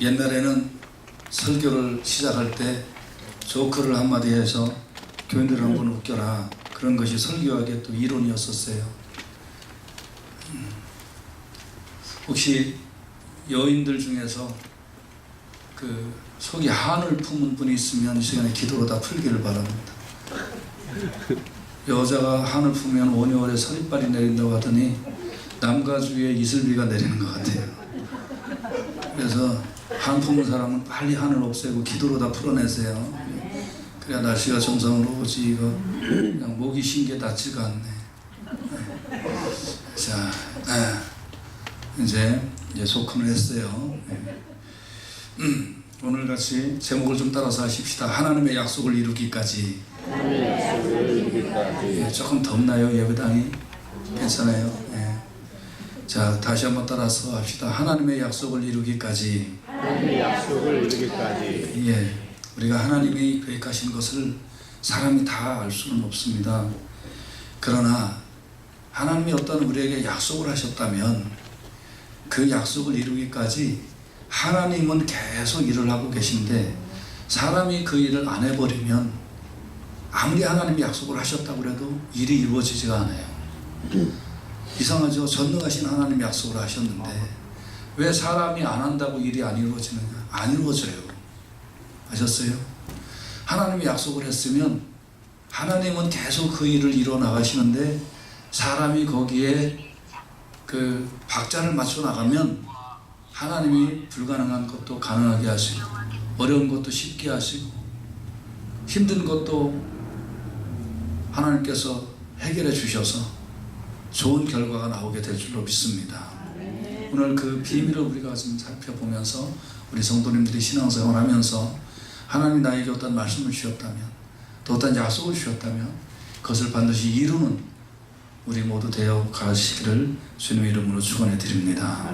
옛날에는 설교를 시작할 때 조크를 한마디 해서 교인들을 한번 웃겨라, 그런 것이 설교학의 또 이론이었었어요. 혹시 여인들 중에서 그 속이 한을 품은 분이 있으면 이 시간에 기도로 다 풀기를 바랍니다. 여자가 한을 품으면 5개월에 서리빨이 내린다고 하더니 남과 주위에 이슬비가 내리는 것 같아요. 그래서 한 품은 사람은 빨리 한을 없애고 기도로 다 풀어내세요. 그래야 날씨가 정상으로 오지. 이거 그냥 목이 쉰 게 낫지가 않네. 자, 이제 소큰을 했어요. 오늘 같이 제목을 좀 따라서 하십시다. 하나님의 약속을 이루기까지. 조금 덥나요, 예배당이? 괜찮아요? 자, 다시 한번 따라서 합시다. 하나님의 약속을 이루기까지. 하나님의 약속을 이루기까지. 예, 우리가 하나님이 계획하신 것을 사람이 다 알 수는 없습니다. 그러나 하나님이 어떤 우리에게 약속을 하셨다면 그 약속을 이루기까지 하나님은 계속 일을 하고 계신데, 사람이 그 일을 안 해버리면 아무리 하나님이 약속을 하셨다고 해도 일이 이루어지지가 않아요. 이상하죠? 전능하신 하나님이 약속을 하셨는데 왜 사람이 안 한다고 일이 안 이루어지느냐? 안 이루어져요. 아셨어요? 하나님이 약속을 했으면 하나님은 계속 그 일을 이루어 나가시는데, 사람이 거기에 그 박자를 맞춰 나가면 하나님이 불가능한 것도 가능하게 하시고, 어려운 것도 쉽게 하시고, 힘든 것도 하나님께서 해결해 주셔서 좋은 결과가 나오게 될 줄로 믿습니다. 오늘 그 비밀을 우리가 좀 살펴보면서 우리 성도님들이 신앙생활 하면서 하나님이 나에게 어떤 말씀을 주셨다면, 또 어떤 약속을 주셨다면 그것을 반드시 이루는 우리 모두 되어 가시기를 주님의 이름으로 축원해 드립니다.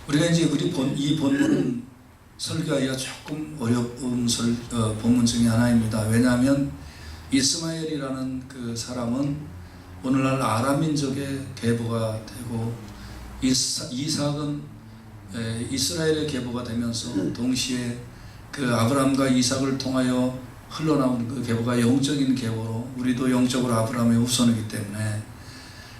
우리가 이제 이 본문은 설교하기가 조금 어려운 본문 중에 하나입니다. 왜냐하면 이스마엘이라는 그 사람은 오늘날 아람 민족의 계보가 되고, 이삭은 이스라엘의 계보가 되면서 동시에 그 아브라함과 이삭을 통하여 흘러나온 그 계보가 영적인 계보로, 우리도 영적으로 아브라함의 후손이기 때문에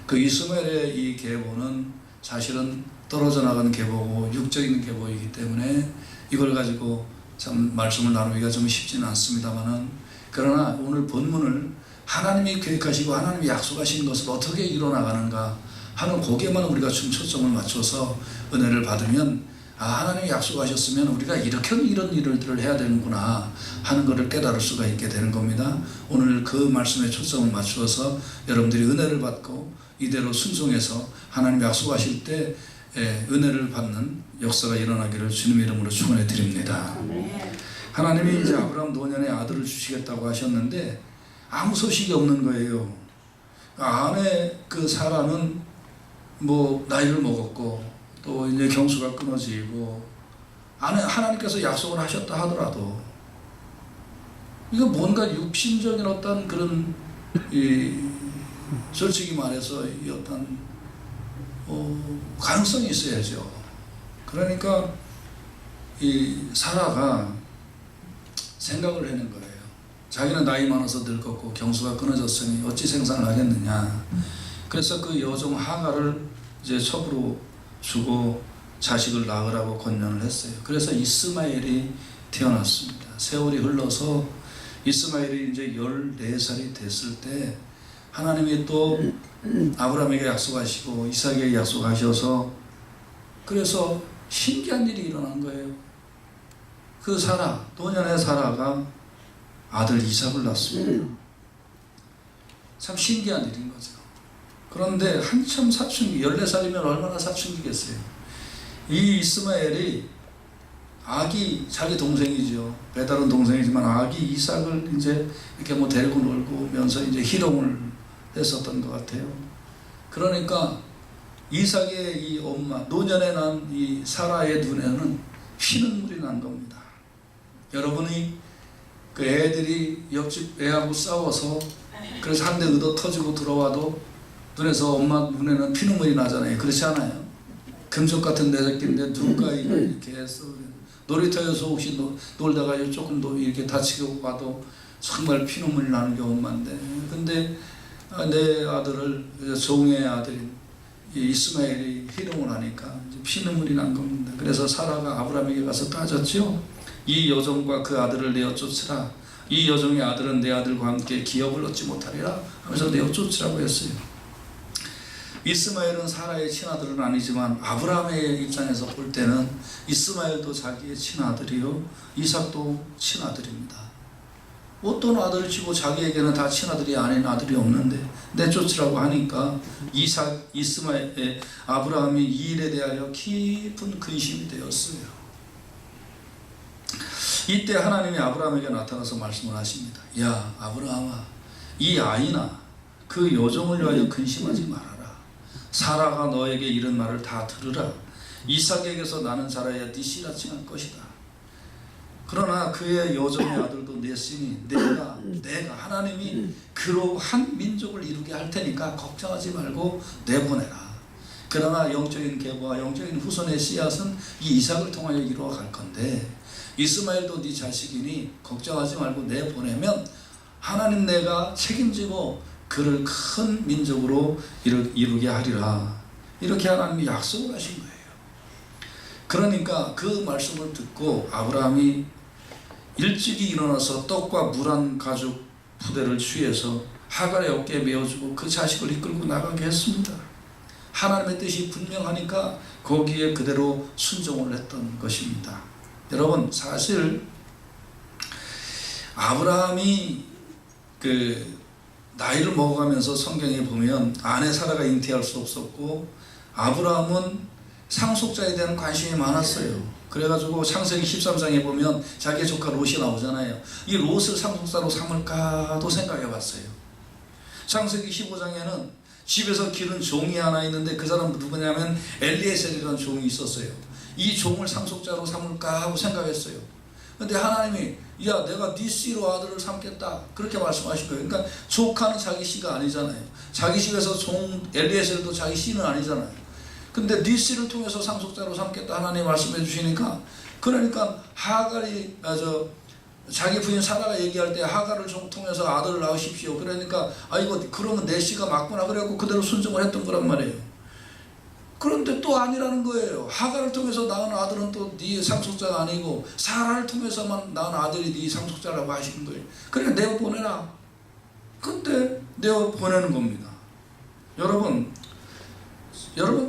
그 이스마엘의 이 계보는 사실은 떨어져 나가는 계보고 육적인 계보이기 때문에 이걸 가지고 참 말씀을 나누기가 좀 쉽지는 않습니다만은, 그러나 오늘 본문을 하나님이 계획하시고 하나님이 약속하신 것을 어떻게 이뤄나가는가 하는 거기에만 우리가 좀 초점을 맞춰서 은혜를 받으면, 하나님이 약속하셨으면 우리가 이렇게 이런 일들을 해야 되는구나 하는 것을 깨달을 수가 있게 되는 겁니다. 오늘 그 말씀에 초점을 맞추어서 여러분들이 은혜를 받고 이대로 순종해서 하나님이 약속하실 때 은혜를 받는 역사가 일어나기를 주님의 이름으로 축원해 드립니다. 하나님이 이제 아브라함 노년에 아들을 주시겠다고 하셨는데 아무 소식이 없는 거예요. 아내 그 사라는 뭐 나이를 먹었고 또 이제 경수가 끊어지고, 하나님께서 약속을 하셨다 하더라도 이거 뭔가 육신적인 어떤 그런 솔직히 말해서 이 어떤 가능성이 있어야죠. 그러니까 이 사라가 생각을 해낸 거예요. 자기는 나이 많아서 늙었고 경수가 끊어졌으니 어찌 생산을 하겠느냐. 그래서 그 여종 하가를 이제 첩으로 주고 자식을 낳으라고 권면을 했어요. 그래서 이스마엘이 태어났습니다. 세월이 흘러서 이스마엘이 이제 14살이 됐을 때 하나님이 또 아브라함에게 약속하시고 이삭에게 약속하셔서, 그래서 신기한 일이 일어난 거예요. 그 사라, 노년의 사라가 아들 이삭을 낳습니다. 참 신기한 일인 거죠. 그런데 한참 사춘기, 14살이면 얼마나 사춘기겠어요. 이 이스마엘이 아기, 자기 동생이죠. 배다른 동생이지만 아기 이삭을 이제 이렇게 뭐 데리고 놀고면서 이제 희롱을 했었던 것 같아요. 그러니까 이삭의 이 엄마, 노년에 난 이 사라의 눈에는 피눈물이 난 겁니다. 여러분이 그 애들이 옆집 애하고 싸워서 그래서 한 대 얻어 터지고 들어와도 눈에서 엄마 눈에는 피눈물이 나잖아요. 그렇지 않아요? 금속 같은 내 새끼인데 누가 이렇게 해서 놀이터에서 혹시 놀다가 조금 이렇게 다치고 와도 정말 피눈물이 나는 경우가 많은데, 근데 내 아들을 종의 아들인 이스마엘이 희롱을 하니까 이제 피눈물이 난 겁니다. 그래서 사라가 아브라함에게 가서 따졌죠. 이 여종과 그 아들을 내어 쫓으라. 이 여종의 아들은 내 아들과 함께 기업을 얻지 못하리라 하면서 내어 쫓으라고 했어요. 이스마엘은 사라의 친아들은 아니지만 아브라함의 입장에서 볼 때는 이스마엘도 자기의 친아들이요 이삭도 친아들입니다. 어떤 아들을 치고 자기에게는 다 친아들이 아닌 아들이 없는데 내쫓으라고 하니까 이스마엘 아브라함이 이 일에 대하여 깊은 근심이 되었어요. 이때 하나님이 아브라함에게 나타나서 말씀을 하십니다. 야 아브라함아, 이 아이나 그 여종을 위하여 근심하지 말아라. 사라가 너에게 이런 말을 다 들으라. 이삭에게서 나는 자라야 네 씨라 칭할 것이다. 그러나 그의 여종의 아들도 냈으니 내가 하나님이 그로 한 민족을 이루게 할 테니까 걱정하지 말고 내보내라. 그러나 영적인 계보와 영적인 후손의 씨앗은 이 이삭을 통하여 이루어갈 건데 이스마엘도 네 자식이니 걱정하지 말고 내보내면 하나님 내가 책임지고 그를 큰 민족으로 이루게 하리라. 이렇게 하나님이 약속을 하신 거예요. 그러니까 그 말씀을 듣고 아브라함이 일찍이 일어나서 떡과 물 한 가죽 부대를 취해서 하갈의 어깨에 메어주고 그 자식을 이끌고 나가게 했습니다. 하나님의 뜻이 분명하니까 거기에 그대로 순종을 했던 것입니다. 여러분, 사실 아브라함이 나이를 먹어가면서 성경에 보면 아내 사라가 잉태할 수 없었고 아브라함은 상속자에 대한 관심이 많았어요. 그래가지고 창세기 13장에 보면 자기의 조카 롯이 나오잖아요. 이 롯을 상속자로 삼을까도 생각해봤어요. 창세기 15장에는 집에서 기른 종이 하나 있는데 그 사람은 누구냐면 엘리에셀이라는 종이 있었어요. 이 종을 상속자로 삼을까 하고 생각했어요. 근데 하나님이 야 내가 네 씨로 아들을 삼겠다 그렇게 말씀하신 거예요. 그러니까 조카는 자기 씨가 아니잖아요. 자기 집에서 종 엘리에셀도 자기 씨는 아니잖아요. 근데 네 씨를 통해서 상속자로 삼겠다 하나님 말씀해 주시니까, 그러니까 하갈이 자기 부인 사라가 얘기할 때 하갈을 통해서 아들을 낳으십시오. 그러니까 이거 그러면 내 씨가 맞구나 그래갖고 그대로 순종을 했던 거란 말이에요. 그런데 또 아니라는 거예요. 하갈을 통해서 낳은 아들은 또 네 상속자가 아니고 사라를 통해서만 낳은 아들이 네 상속자라고 하시는 거예요. 그러니까 내어 보내라. 근데 내어 보내는 겁니다. 여러분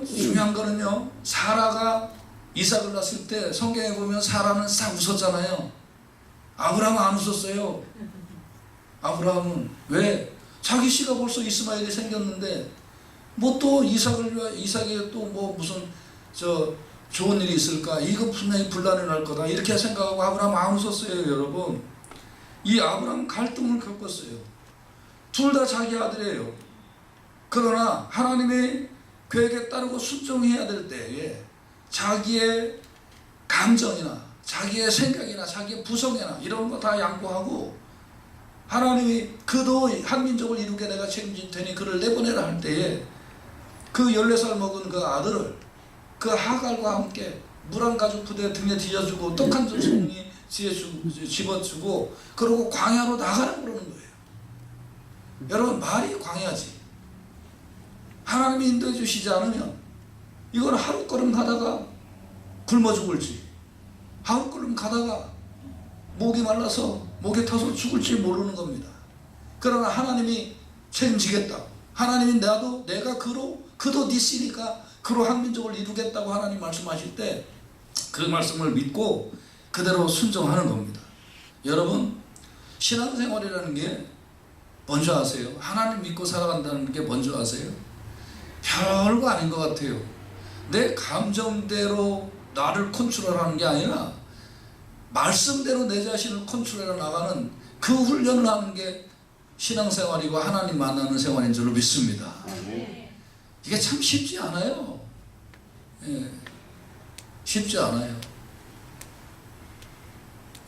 중요한 거는요, 사라가 이삭을 낳았을 때 성경에 보면 사라는 싹 웃었잖아요. 아브라함은 안 웃었어요. 아브라함은 왜? 자기 씨가 벌써 이스마엘이 생겼는데 뭐 또 이삭에 또 뭐 무슨 좋은 일이 있을까? 이거 분명히 분란이 날 거다 이렇게 생각하고 아브라함은 안 웃었어요. 여러분, 이 아브라함은 갈등을 겪었어요. 둘 다 자기 아들이에요. 그러나 하나님의 계획에 따르고 순종해야 될 때에 자기의 감정이나 자기의 생각이나 자기의 부성이나 이런 거 다 양보하고 하나님이 그도 한 민족을 이루게 내가 책임질 테니 그를 내보내라 할 때에 그 14살 먹은 그 아들을 그 하갈과 함께 물 한 가죽 부대 등에 뒤져주고 떡 한 송이 집어주고 그러고 광야로 나가라고 그러는 거예요. 여러분, 말이 광야지. 하나님이 인도해 주시지 않으면 이건 하루 걸음 가다가 굶어 죽을지, 하루 걸음 가다가 목이 말라서 목에 타서 죽을지 모르는 겁니다. 그러나 하나님이 책임지겠다. 하나님이 내가 그도 네 씨니까 그로 한 민족을 이루겠다고 하나님 말씀하실 때 그 말씀을 믿고 그대로 순종하는 겁니다. 여러분, 신앙생활이라는 게 뭔지 아세요? 하나님 믿고 살아간다는 게 뭔지 아세요? 별거 아닌 것 같아요. 내 감정대로 나를 컨트롤하는 게 아니라 말씀대로 내 자신을 컨트롤해 나가는 그 훈련을 하는 게 신앙생활이고 하나님 만나는 생활인 줄로 믿습니다. 이게 참 쉽지 않아요. 예, 쉽지 않아요.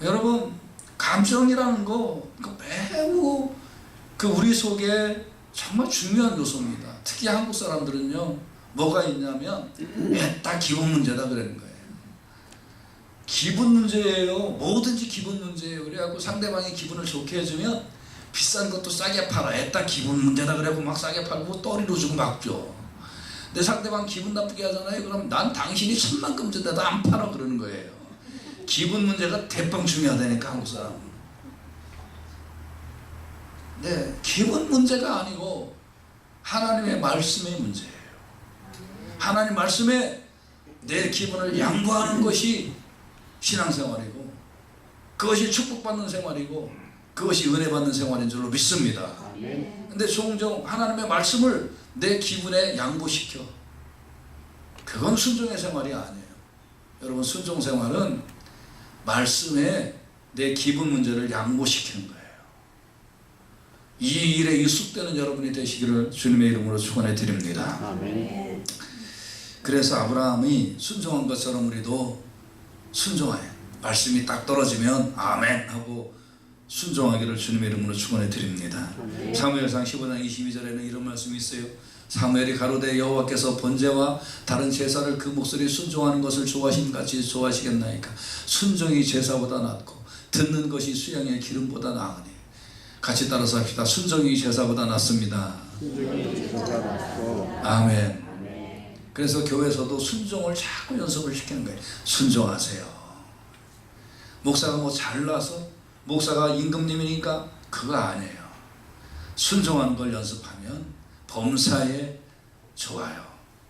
여러분, 감정이라는 거 매우 우리 속에 정말 중요한 요소입니다. 특히 한국 사람들은요, 뭐가 있냐면 다 기분 문제다 그러는 거예요. 기분 문제예요. 뭐든지 기분 문제예요. 그래갖고 상대방이 기분을 좋게 해주면 비싼 것도 싸게 팔아. 애따 기분 문제다 그래갖고 막 싸게 팔고 떠리로 주고 막 줘. 근데 상대방 기분 나쁘게 하잖아요. 그럼 난 당신이 1000만큼 준다도 안 팔아 그러는 거예요. 기분 문제가 대빵 중요하다니까 한국 사람은. 네, 기분 문제가 아니고 하나님의 말씀의 문제예요. 하나님 말씀에 내 기분을 양보하는 것이 신앙생활이고, 그것이 축복받는 생활이고, 그것이 은혜받는 생활인 줄로 믿습니다. 근데 종종 하나님의 말씀을 내 기분에 양보시켜. 그건 순종의 생활이 아니에요. 여러분, 순종 생활은 말씀에 내 기분 문제를 양보시키는 거예요. 이 일에 익숙되는 여러분이 되시기를 주님의 이름으로 축원해 드립니다. 아멘. 그래서 아브라함이 순종한 것처럼 우리도 순종해. 말씀이 딱 떨어지면 아멘 하고 순종하기를 주님의 이름으로 축원해 드립니다. 사무엘상 15장 22절에는 이런 말씀이 있어요. 사무엘이 가로되 여호와께서 번제와 다른 제사를 그 목소리 순종하는 것을 좋아하신 같이 좋아하시겠나이까. 순종이 제사보다 낫고 듣는 것이 수양의 기름보다 나으니. 같이 따라서 합시다. 순종이 제사보다 낫습니다. 아멘. 그래서 교회에서도 순종을 자꾸 연습을 시키는 거예요. 순종하세요. 목사가 뭐 잘나서 목사가 임금님이니까 그거 아니에요. 순종하는 걸 연습하면 범사에 좋아요.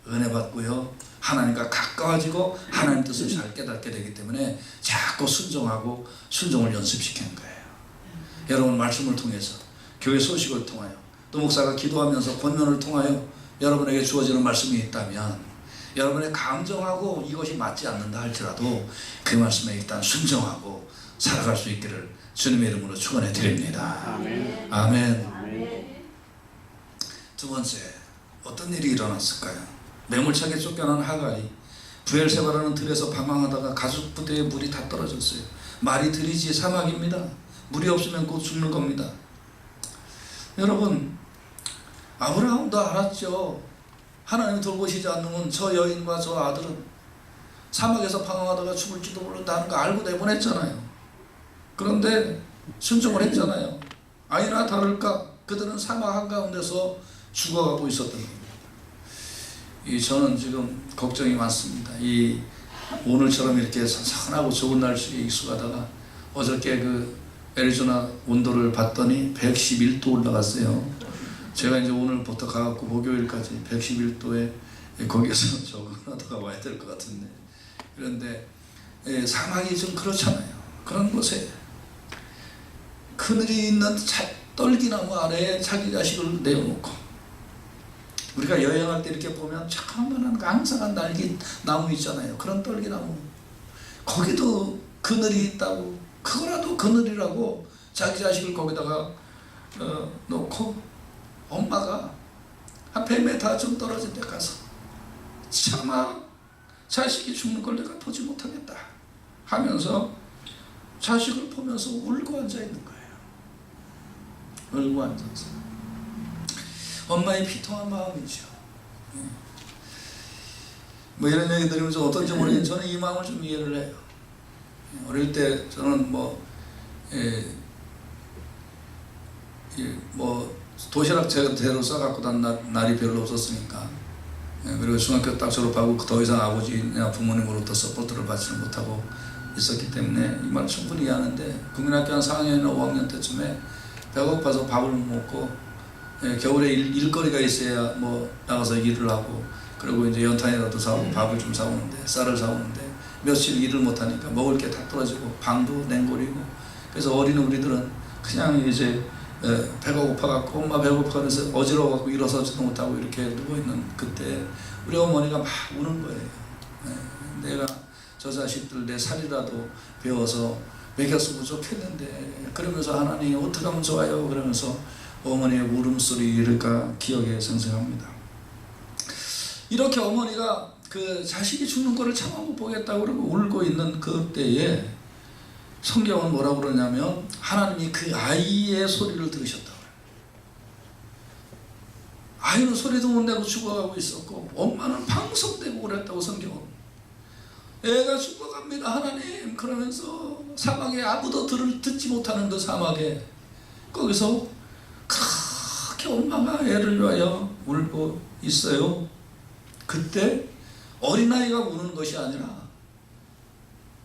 은혜 받고요. 하나님과 가까워지고 하나님 뜻을 잘 깨닫게 되기 때문에 자꾸 순종하고 순종을 연습시키는 거예요. 여러분, 말씀을 통해서, 교회 소식을 통하여, 또 목사가 기도하면서 권면을 통하여 여러분에게 주어지는 말씀이 있다면 여러분의 감정하고 이것이 맞지 않는다 할지라도 그 말씀에 일단 순종하고 살아갈 수 있기를 주님의 이름으로 축원해 드립니다. 아멘. 아멘. 두 번째, 어떤 일이 일어났을까요? 매몰차게 쫓겨난 하갈이 부엘세바라는 들에서 방황하다가 가죽 부대에 물이 다 떨어졌어요. 말이 들이지 사막입니다. 물이 없으면 곧 죽는 겁니다. 여러분, 아브라함도 알았죠. 하나님이 돌보시지 않으면 저 여인과 저 아들은 사막에서 방황하다가 죽을지도 모른다는 거 알고 내보냈잖아요. 그런데 순종을 했잖아요. 아니나 다를까 그들은 사막 한가운데서 죽어가고 있었던 겁니다. 저는 지금 걱정이 많습니다. 오늘처럼 이렇게 선선하고 좋은 날씨에 익숙하다가 어저께 애리조나 온도를 봤더니 111도 올라갔어요. 제가 이제 오늘부터 가갖고 목요일까지 111도에 거기에서 적응하다가 와야 될 것 같은데, 그런데 사막이 좀 그렇잖아요. 그런 곳에 그늘이 있는 떨기나무 아래에 자기 자식을 내어놓고, 우리가 여행할 때 이렇게 보면 참만한 앙상한 날기 나무 있잖아요. 그런 떨기나무, 거기도 그늘이 있다고, 그거라도 그늘이라고 자기 자식을 거기다가 놓고 엄마가 한 100m 좀 떨어진 데 가서 차마 자식이 죽는 걸 내가 보지 못하겠다 하면서 자식을 보면서 울고 앉아 있는 거예요. 울고 앉아서. 엄마의 비통한 마음이죠. 뭐 이런 얘기 들으면서 어떤지 모르겠는데 저는 이 마음을 좀 이해를 해요. 어릴 때 저는 도시락 제대로 싸갖고 단 날이 별로 없었으니까, 그리고 중학교 딱 졸업하고 더 이상 아버지나 부모님으로부터 서포트를 받지는 못하고 있었기 때문에 이 말 충분히 이해하는데, 국민학교 한 4학년이나 5학년 때쯤에 배고파서 밥을 못 먹고, 겨울에 일거리가 있어야 나가서 일을 하고, 그리고 이제 연탄이라도 사오고 밥을 좀 사오는데, 쌀을 사오는데 며칠 일을 못하니까 먹을 게 다 떨어지고 방도 냉골이고, 그래서 어린 우리들은 그냥 이제 배가 고파갖고 엄마 배고파 그래서 어지러워갖고 일어서지도 못하고 이렇게 누워있는 그때 우리 어머니가 막 우는 거예요. 내가 저 자식들 내 살이라도 배워서 먹였으면 좋겠는데, 그러면서 하나님 어떻게 하면 좋아요 그러면서 어머니의 울음소리가 기억에 생생합니다. 이렇게 어머니가 그 자식이 죽는 거를 참아 못 보겠다고 그러고 울고 있는 그때에 성경은 뭐라고 그러냐면 하나님이 그 아이의 소리를 들으셨다고 해요. 아이는 소리도 못 내고 죽어가고 있었고 엄마는 방석대고 그랬다고 성경은. 애가 죽어갑니다 하나님 그러면서 사막에 아무도 듣지 못하는 그 사막에 거기서 그렇게 엄마가 애를 위하여 울고 있어요. 그때 어린아이가 우는 것이 아니라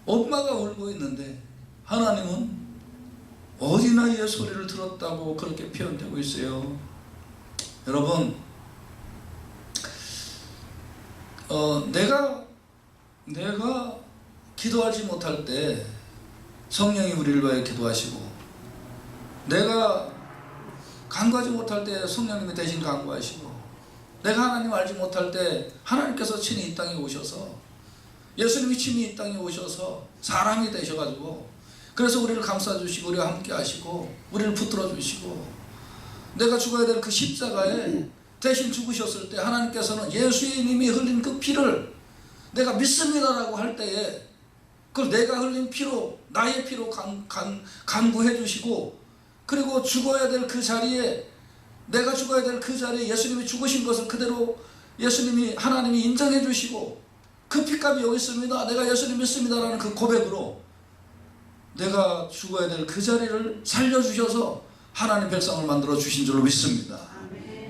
엄마가 울고 있는데 하나님은 어린아이의 소리를 들었다고 그렇게 표현되고 있어요. 여러분, 내가 기도하지 못할 때 성령이 우리를 위하여 기도하시고, 내가 간구하지 못할 때 성령님이 대신 간구하시고, 내가 하나님 알지 못할 때 하나님께서 친히 이 땅에 오셔서, 예수님이 친히 이 땅에 오셔서 사람이 되셔가지고, 그래서 우리를 감싸주시고 우리와 함께 하시고 우리를 붙들어 주시고, 내가 죽어야 될 그 십자가에 대신 죽으셨을 때 하나님께서는 예수님이 흘린 그 피를 내가 믿습니다라고 할 때에 그걸 내가 흘린 피로, 나의 피로 간구해 주시고, 그리고 죽어야 될 그 자리에, 내가 죽어야 될 그 자리에 예수님이 죽으신 것을 그대로 예수님이, 하나님이 인정해 주시고, 그 피값이 여기 있습니다, 내가 예수님 믿습니다라는 그 고백으로 내가 죽어야 될 그 자리를 살려주셔서 하나님 백성을 만들어 주신 줄로 믿습니다.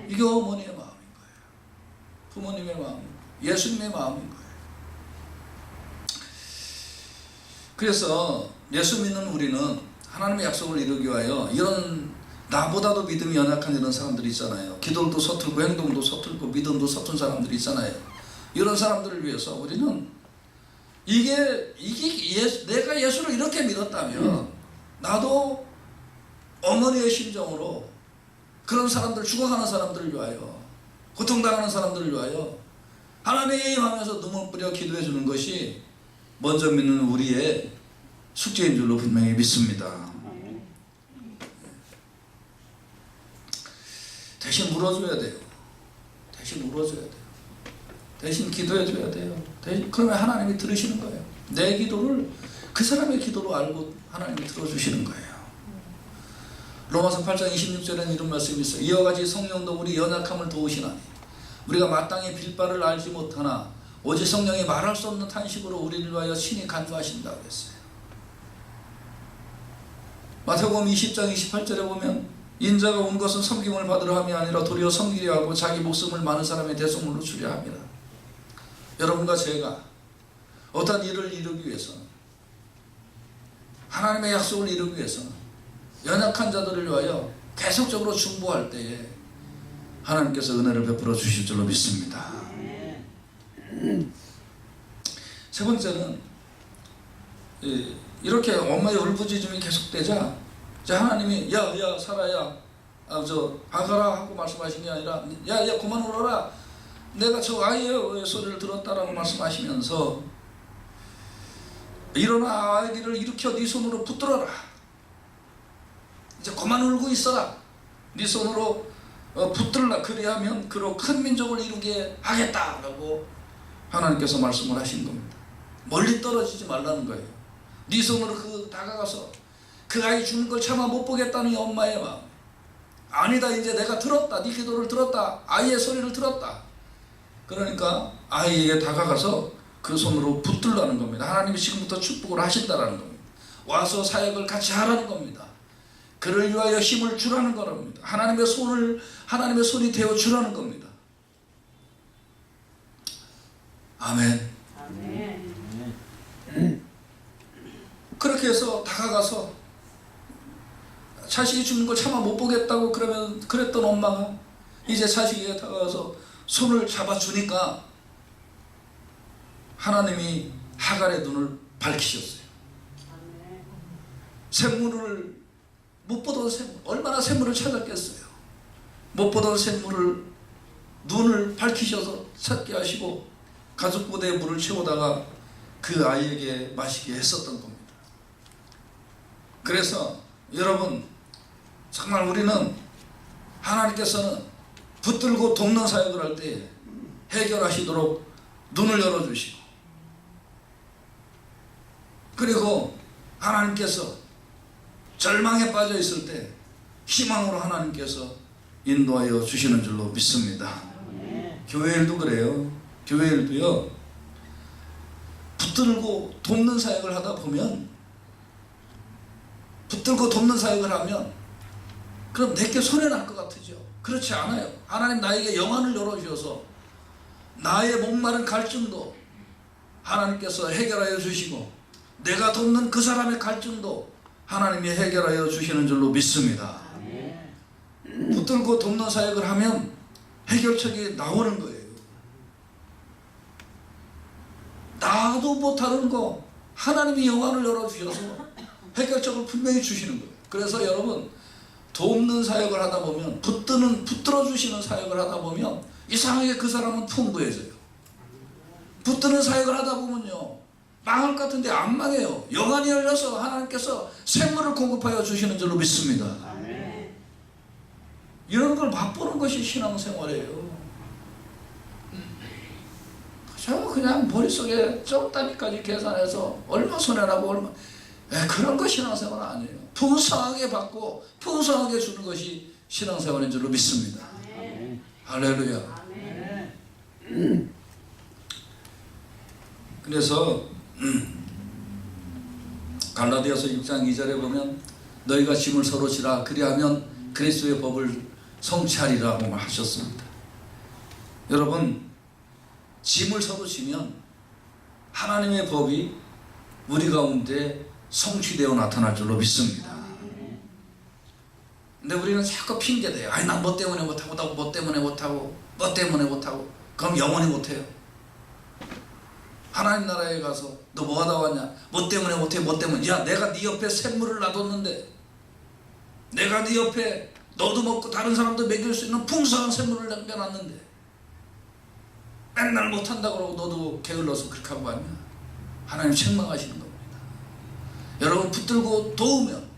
이게 어머니의 마음인 거예요. 부모님의 마음, 예수님의 마음인 거예요. 그래서 예수 믿는 우리는 하나님의 약속을 이루기 위하여 이런 나보다도 믿음이 연약한 이런 사람들이 있잖아요. 기도도 서툴고 행동도 서툴고 믿음도 서툰 사람들이 있잖아요. 이런 사람들을 위해서 우리는 내가 예수를 이렇게 믿었다면 나도 어머니의 심정으로 그런 사람들, 죽어가는 사람들을 위하여, 고통당하는 사람들을 위하여 하나님 하면서 눈물 뿌려 기도해 주는 것이 먼저 믿는 우리의 숙제인 줄로 분명히 믿습니다. 대신 물어줘야 돼요. 대신 물어줘야 돼요. 대신 기도해 줘야 돼요. 그러면 하나님이 들으시는 거예요. 내 기도를 그 사람의 기도로 알고 하나님이 들어주시는 거예요. 로마서 8장 26절에는 이런 말씀이 있어요. 이와 같이 성령도 우리 연약함을 도우시나니 우리가 마땅히 빌 바를 알지 못하나 오직 성령이 말할 수 없는 탄식으로 우리를 위하여 친히 간구하신다고 했어요. 마태복음 20장 28절에 보면 인자가 온 것은 섬김을 받으려 함이 아니라 도리어 섬기려 하고 자기 목숨을 많은 사람의 대속물로 주려 함이라. 여러분과 제가 어떤 일을 이루기 위해서, 하나님의 약속을 이루기 위해서 연약한 자들을 위하여 계속적으로 중보할 때에 하나님께서 은혜를 베풀어 주실 줄로 믿습니다. 세 번째는 이렇게 엄마의 울부짖음이 계속되자 하나님이 야 사라야, 아가라 하고 말씀하신 게 아니라 야 그만 울어라, 내가 저 아이의 소리를 들었다라고 말씀하시면서 일어나 아이를 일으켜 네 손으로 붙들어라, 이제 그만 울고 있어라, 네 손으로 붙들라, 그리하면 그로 큰 민족을 이루게 하겠다라고 하나님께서 말씀을 하신 겁니다. 멀리 떨어지지 말라는 거예요. 네 손으로 다가가서 그 아이 죽는 걸 차마 못 보겠다는 이 엄마의 마음. 아니다, 이제 내가 들었다, 네 기도를 들었다, 아이의 소리를 들었다. 그러니까 아이에게 다가가서 그 손으로 붙들라는 겁니다. 하나님이 지금부터 축복을 하신다라는 겁니다. 와서 사역을 같이 하라는 겁니다. 그를 위하여 힘을 주라는 겁니다. 하나님의 손이 되어 주라는 겁니다. 아멘. 그렇게 해서 다가가서 자식이 죽는 걸 차마 못 보겠다고 그랬던 엄마가 이제 자식에게 다가가서 손을 잡아주니까 하나님이 하갈의 눈을 밝히셨어요. 샘물을, 못 보던 샘물, 얼마나 샘물을 찾았겠어요. 못 보던 샘물을, 눈을 밝히셔서 찾게 하시고 가죽 부대에 물을 채우다가 그 아이에게 마시게 했었던 겁니다. 그래서 여러분, 정말 우리는 하나님께서는 붙들고 돕는 사역을 할 때 해결하시도록 눈을 열어주시고, 그리고 하나님께서 절망에 빠져 있을 때 희망으로 하나님께서 인도하여 주시는 줄로 믿습니다. 교회 일도 그래요. 교회 일도요, 붙들고 돕는 사역을 하다 보면, 붙들고 돕는 사역을 하면 그럼 내게 손해날 것 같으죠. 그렇지 않아요. 하나님 나에게 영안을 열어주셔서 나의 목마른 갈증도 하나님께서 해결하여 주시고, 내가 돕는 그 사람의 갈증도 하나님이 해결하여 주시는 줄로 믿습니다. 붙들고 돕는 사역을 하면 해결책이 나오는 거예요. 나도 못하는 거 하나님이 영안을 열어주셔서 해결책을 분명히 주시는 거예요. 그래서 여러분, 돕는 사역을 하다 보면, 붙들어 주시는 사역을 하다 보면 이상하게 그 사람은 풍부해져요. 붙드는 사역을 하다 보면요, 망할 것 같은데 안 망해요. 영안이 열려서 하나님께서 샘물을 공급하여 주시는 줄로 믿습니다. 이런 걸 맛보는 것이 신앙생활이에요. 그냥 머릿속에 점 단위까지 계산해서 얼마 손해라고 얼마, 그런 거 신앙생활 아니에요. 풍성하게 받고 풍성하게 주는 것이 신앙생활인 줄로 믿습니다. 할렐루야. 그래서 갈라디아서 6장 2절에 보면 너희가 짐을 서로 지라 그리하면 그리스도의 법을 성취하리라고 하셨습니다. 여러분, 짐을 서로 지면 하나님의 법이 우리 가운데 성취되어 나타날 줄로 믿습니다. 근데 우리는 자꾸 핑계대요. 아니, 난 뭐 때문에 못하고, 나 뭐 때문에 못하고, 뭐 때문에 못하고. 그럼 영원히 못해요. 하나님 나라에 가서 너 뭐 하다 왔냐? 뭐 때문에 못해? 뭐 때문에? 야, 내가 네 옆에 샘물을 놔뒀는데, 내가 네 옆에 너도 먹고 다른 사람도 먹일 수 있는 풍성한 샘물을 남겨놨는데 맨날 못한다고 그러고 너도 게을러서 그렇게 하고 왔냐? 하나님 책망하시는 겁니다. 여러분, 붙들고 도우면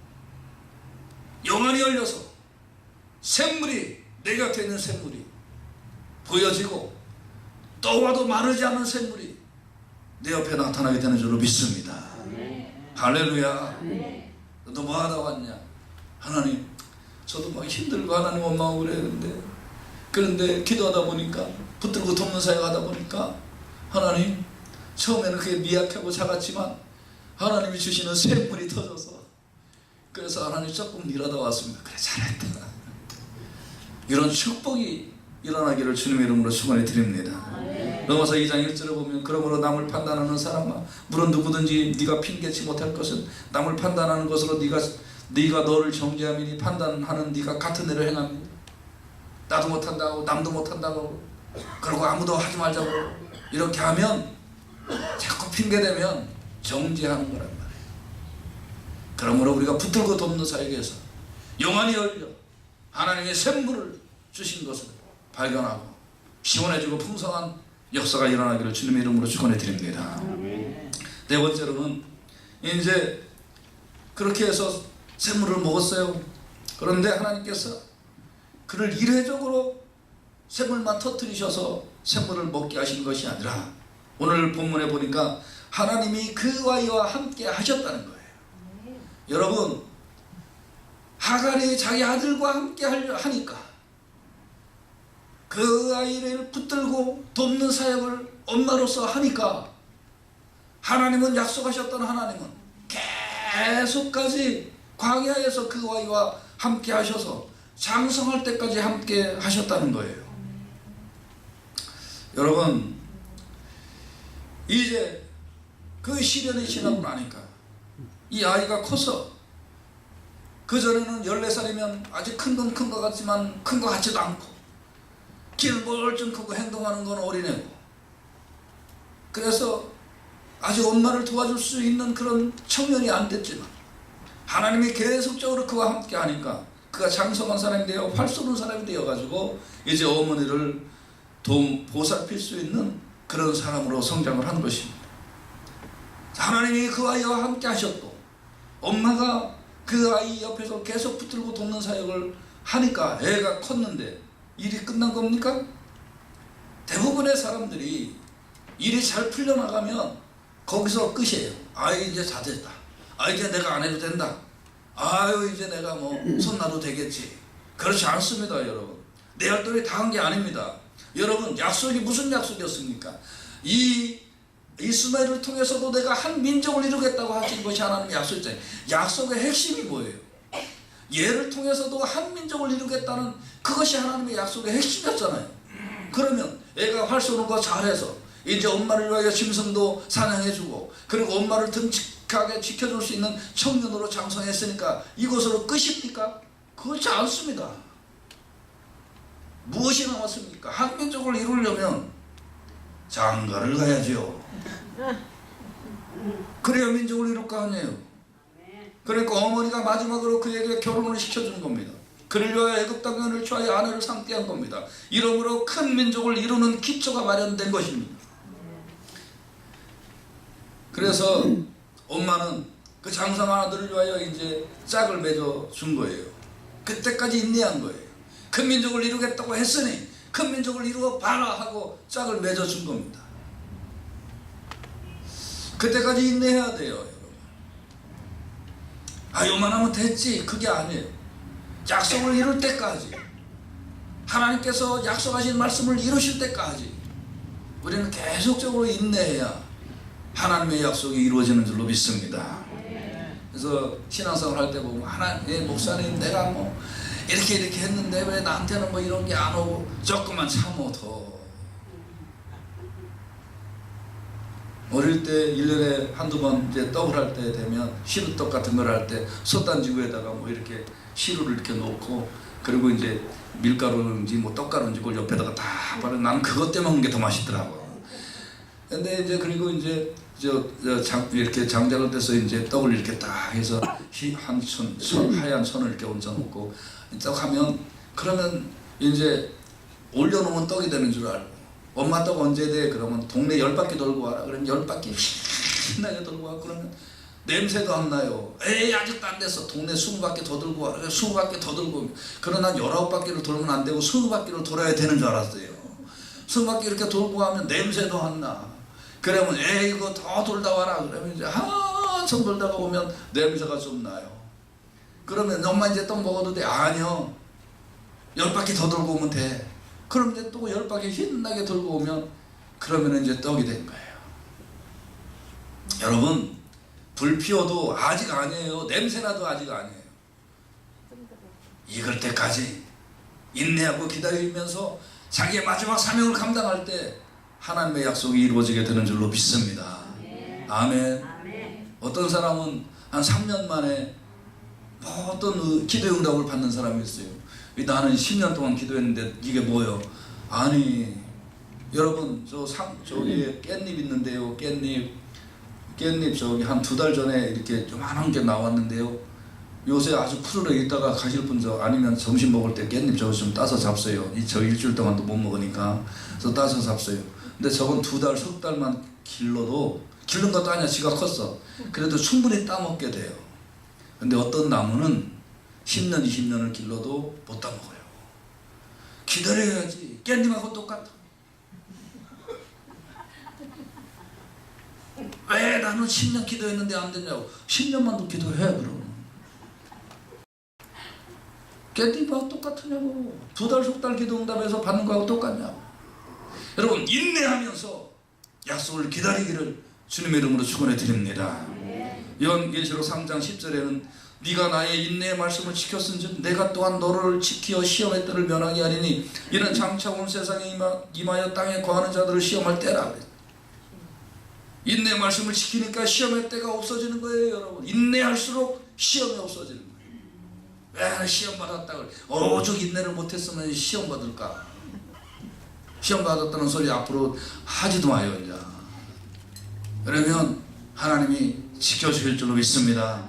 영안이 열려서 샘물이, 내 곁에 있는 샘물이 보여지고 또 와도 마르지 않는 샘물이 내 옆에 나타나게 되는 줄로 믿습니다. 할렐루야. 너 뭐 하다 왔냐? 하나님, 저도 막 힘들고 하나님 원망하고 그런데 기도하다 보니까, 붙들고 돕는 사역 하다 보니까 하나님, 처음에는 그게 미약하고 작았지만 하나님이 주시는 샘물이 터져서, 그래서 하나님 조금 일하다 왔습니다. 그래, 잘했다. 이런 축복이 일어나기를 주님의 이름으로 축원해 드립니다. 로마서 2장 1절에 보면 그러므로 남을 판단하는 사람아, 물론 누구든지 네가 핑계치 못할 것은 남을 판단하는 것으로 네가 너를 정죄함이니 판단하는 네가 같은 일을 행합니다. 나도 못한다고, 남도 못한다고, 그러고 아무도 하지 말자고 이렇게 하면, 자꾸 핑계대면 정죄하는 거란 말이에요. 그러므로 우리가 붙들고 돕는 사역에서 영안이 열려 하나님의 샘물을 주신 것을 발견하고 시원해지고 풍성한 역사가 일어나기를 주님의 이름으로 축원해 드립니다. 네 번째로는, 이제 그렇게 해서 샘물을 먹었어요. 그런데 하나님께서 그를 이례적으로 샘물만 터뜨리셔서 샘물을 먹게 하신 것이 아니라, 오늘 본문에 보니까 하나님이 그 아이와 함께 하셨다는 거예요. 여러분, 하갈이 자기 아들과 함께 하니까 그 아이를 붙들고 돕는 사역을 엄마로서 하니까, 하나님은 약속하셨던 하나님은 계속까지 광야에서 그 아이와 함께 하셔서 장성할 때까지 함께 하셨다는 거예요. 여러분, 이제 그 시련이 지나고 나니까 이 아이가 커서, 그전에는 14살이면 아직 큰 건 큰 것 같지만 큰 것 같지도 않고, 키는 멀쩡 크고 행동하는 건 어린애고, 그래서 아직 엄마를 도와줄 수 있는 그런 청년이 안 됐지만 하나님이 계속적으로 그와 함께 하니까 그가 장성한 사람이 되어 활 쏘는 사람이 되어가지고 이제 어머니를 보살필 수 있는 그런 사람으로 성장을 한 것입니다. 하나님이 그 아이와 함께 하셨고, 엄마가 그 아이 옆에서 계속 붙들고 돕는 사역을 하니까 애가 컸는데 일이 끝난 겁니까? 대부분의 사람들이 일이 잘 풀려나가면 거기서 끝이에요. 아이, 이제 다 됐다. 아, 이제 내가 안 해도 된다. 아유, 이제 내가 뭐 손 놔도 되겠지. 그렇지 않습니다, 여러분. 내 혈통이 다 한 게 아닙니다. 여러분, 약속이 무슨 약속이었습니까? 이 이스마엘을 통해서도 내가 한 민족을 이루겠다고 하신 것이 하나님의 약속이잖아요. 약속의 핵심이 뭐예요? 얘를 통해서도 한 민족을 이루겠다는 그것이 하나님의 약속의 핵심이었잖아요. 그러면 애가 활 쏘는 거 잘해서 이제 엄마를 위하여 짐승도 사냥해주고 그리고 엄마를 듬직하게 지켜줄 수 있는 청년으로 장성했으니까 이것으로 끝입니까? 그렇지 않습니다. 무엇이 남았습니까? 한 민족을 이루려면 장가를 가야죠. 그래야 민족을 이룰 거 아니에요. 그러니까 어머니가 마지막으로 그에게 결혼을 시켜주는 겁니다. 그를 위하여 애굽 땅을 취하여 아내를 삼게 한 겁니다. 이러므로 큰 민족을 이루는 기초가 마련된 것입니다. 그래서 엄마는 그 장성한 아들을 위하여 이제 짝을 맺어 준 거예요. 그때까지 인내한 거예요. 큰 민족을 이루겠다고 했으니 큰 민족을 이루어 봐라 하고 짝을 맺어 준 겁니다. 그때까지 인내해야 돼요, 여러분. 요만하면 됐지, 그게 아니에요. 약속을 이룰 때까지, 하나님께서 약속하신 말씀을 이루실 때까지 우리는 계속적으로 인내해야 하나님의 약속이 이루어지는 줄로 믿습니다. 그래서 신앙생활 할 때 보면 하나님, 목사님 내가 뭐 이렇게 했는데 왜 나한테는 뭐 이런 게 안 오고, 조금만 참어 더. 어릴 때 1년에 한두 번 이제 떡을 할 때 되면 시루떡 같은 걸 할 때 솥단지구에다가 뭐 이렇게 시루를 이렇게 놓고 그리고 이제 밀가루인지 뭐 떡가루인지 그걸 옆에다가 다 바르면 나는 그것 때문에 먹는 게 더 맛있더라고. 근데 이제 그리고 이제 이렇게 장작을 떼서 이제 떡을 이렇게 딱 해서 하얀 천을 이렇게 얹어놓고 떡 하면 그러면 이제 올려놓으면 떡이 되는 줄 알고, 엄마 떡 언제 돼? 그러면 동네 10바퀴 돌고 와라. 그러면 10바퀴 신나게 돌고 와. 그러면 냄새도 안 나요. 에이 아직도 안 됐어. 동네 20바퀴 더 돌고 와. 20바퀴 더 돌고. 그러나 19바퀴를 돌면 안 되고 20바퀴를 돌아야 되는 줄 알았어요. 20바퀴 이렇게 돌고 하면 냄새도 안 나. 그러면 에이 이거 더 돌다 와라. 그러면 이제 한참 돌다가 오면 냄새가 좀 나요. 그러면 엄마 이제 떡 먹어도 돼? 아니요. 10바퀴 더 돌고 오면 돼. 그럼 이제 또 10바퀴 신나게 돌고 오면 그러면 이제 떡이 된 거예요. 여러분, 불 피워도 아직 아니에요. 냄새나도 아직 아니에요. 익을 때까지 인내하고 기다리면서 자기의 마지막 사명을 감당할 때 하나님의 약속이 이루어지게 되는 줄로 믿습니다. 아멘. 어떤 사람은 한 3년 만에 어떤 기도 응답을 받는 사람이 있어요. 나는 10년 동안 기도했는데 이게 뭐예요? 아니, 여러분 저기 깻잎 있는데요. 깻잎 저기 한 2달 전에 이렇게 요만한 게 나왔는데요. 요새 아주 푸르르 있다가 가실 분 아니면 점심 먹을 때 깻잎 저거 좀 따서 잡숴요. 저 일주일 동안도 못 먹으니까. 그래서 따서 잡숴요. 근데 저건 2달, 3달만 길러도, 기른 것도 아니야. 지가 컸어. 그래도 충분히 따먹게 돼요. 근데 어떤 나무는 10년, 20년을 길러도 못 따먹어요. 기다려야지. 깻잎하고 똑같아. 왜 나는 10년 기도했는데 안 되냐고. 10년만 더 기도해 그럼. 깻잎하고 똑같으냐고. 2달, 3달 기도 응답해서 받는 거하고 똑같냐고. 여러분, 인내하면서 약속을 기다리기를 주님의 이름으로 축원해 드립니다. 요한계시록 3장 10절에는 네가 나의 인내의 말씀을 지켰은즉 내가 또한 너를 지키어 시험의 때를 면하게 하리니 이는 장차 온 세상에 임하여 땅에 거하는 자들을 시험할 때라 그래. 인내의 말씀을 지키니까 시험의 때가 없어지는 거예요. 여러분, 인내할수록 시험이 없어지는 거예요. 왜 시험 받았다 그래. 오죽 인내를 못했으면 시험 받을까. 시험 받았다는 소리 앞으로 하지도 마요. 이제. 그러면 하나님이 지켜주실 줄로 믿습니다.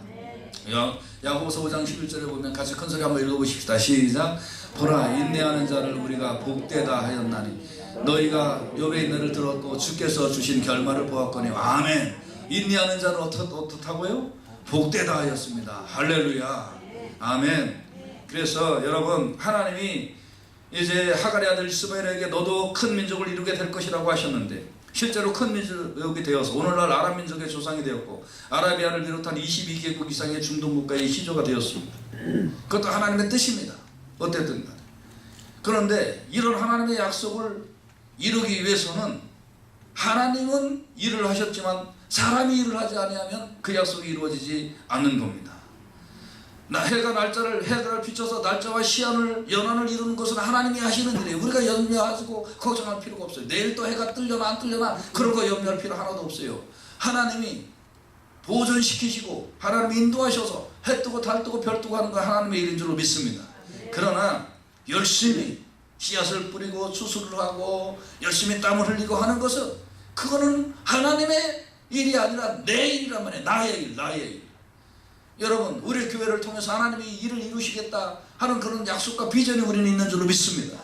야고보서 5장 11절에 보면 같이 큰 소리 한번 읽어보십시다. 시작. 보라, 인내하는 자를 우리가 복되다 하였나니 너희가 욥의 인내를 들었고 주께서 주신 결말을 보았거니. 아멘. 인내하는 자는 어떻다고요? 복되다 하였습니다. 할렐루야. 아멘. 그래서 여러분, 하나님이 이제 하갈의 아들 이스마엘에게 너도 큰 민족을 이루게 될 것이라고 하셨는데 실제로 큰 민족이 되어서 오늘날 아랍 민족의 조상이 되었고 아라비아를 비롯한 22개국 이상의 중동 국가의 시조가 되었습니다. 그것도 하나님의 뜻입니다. 어쨌든 간에. 그런데 이런 하나님의 약속을 이루기 위해서는 하나님은 일을 하셨지만 사람이 일을 하지 아니하면 그 약속이 이루어지지 않는 겁니다. 해가 해를 비춰서 날짜와 시한을 연한을 이루는 것은 하나님이 하시는 일이에요. 우리가 염려하고 걱정할 필요가 없어요. 내일 또 해가 뜨려나 안 뜨려나 그런 거 염려할 필요 하나도 없어요. 하나님이 보존시키시고 하나님이 인도하셔서 해 뜨고 달 뜨고 별 뜨고 하는 거 하나님의 일인 줄로 믿습니다. 그러나 열심히 씨앗을 뿌리고 추수를 하고 열심히 땀을 흘리고 하는 것은 그거는 하나님의 일이 아니라 내 일이란 말이에요. 나의 일. 여러분, 우리 교회를 통해서 하나님이 일을 이루시겠다 하는 그런 약속과 비전이 우리는 있는 줄로 믿습니다.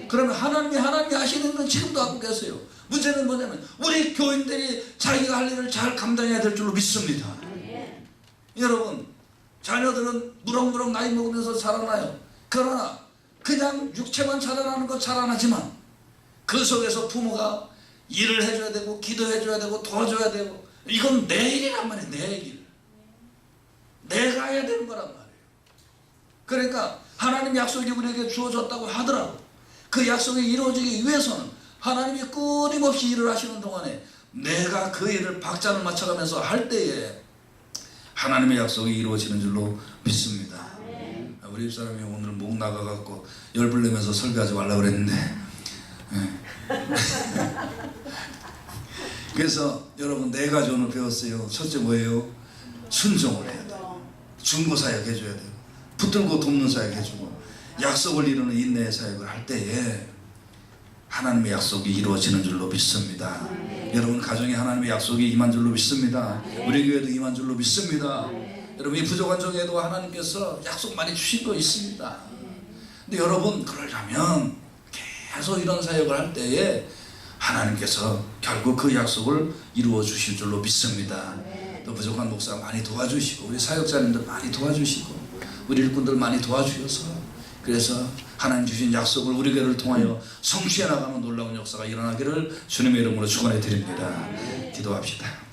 그러면 하나님이 하시는 건 지금도 하고 계세요. 문제는 뭐냐면 우리 교인들이 자기가 할 일을 잘 감당해야 될 줄로 믿습니다. 여러분, 자녀들은 무럭무럭 나이 먹으면서 자라나요. 그러나 그냥 육체만 자라나는 건 자라나지만 그 속에서 부모가 일을 해줘야 되고 기도해줘야 되고 도와줘야 되고 이건 내 일이란 말이에요. 내 일. 내가 해야 되는 거란 말이에요. 그러니까 하나님 약속이 우리에게 주어졌다고 하더라도 그 약속이 이루어지기 위해서는 하나님이 끊임없이 일을 하시는 동안에 내가 그 일을 박자를 맞춰가면서 할 때에 하나님의 약속이 이루어지는 줄로 믿습니다. 우리 집사람이 오늘 목 나가갖고 열불 내면서 설교하지 말라고 그랬는데 그래서 여러분 4가지 오늘 배웠어요. 첫째 뭐예요? 순종을 해야 돼요. 중보사역 해줘야 돼요. 붙들고 돕는 사역 해주고 약속을 이루는 인내의 사역을 할 때에 하나님의 약속이 이루어지는 줄로 믿습니다. 여러분 가정에 하나님의 약속이 임한 줄로 믿습니다. 우리 교회도 임한 줄로 믿습니다. 여러분 이 부족한 중에도 하나님께서 약속 많이 주신 거 있습니다. 근데 여러분 그러려면 계속 이런 사역을 할 때에 하나님께서 결국 그 약속을 이루어 주실 줄로 믿습니다. 또 부족한 목사 많이 도와주시고 우리 사역자님들 많이 도와주시고 우리 일꾼들 많이 도와주셔서 그래서 하나님 주신 약속을 우리 교회를 통하여 성취해 나가는 놀라운 역사가 일어나기를 주님의 이름으로 축원해 드립니다. 기도합시다.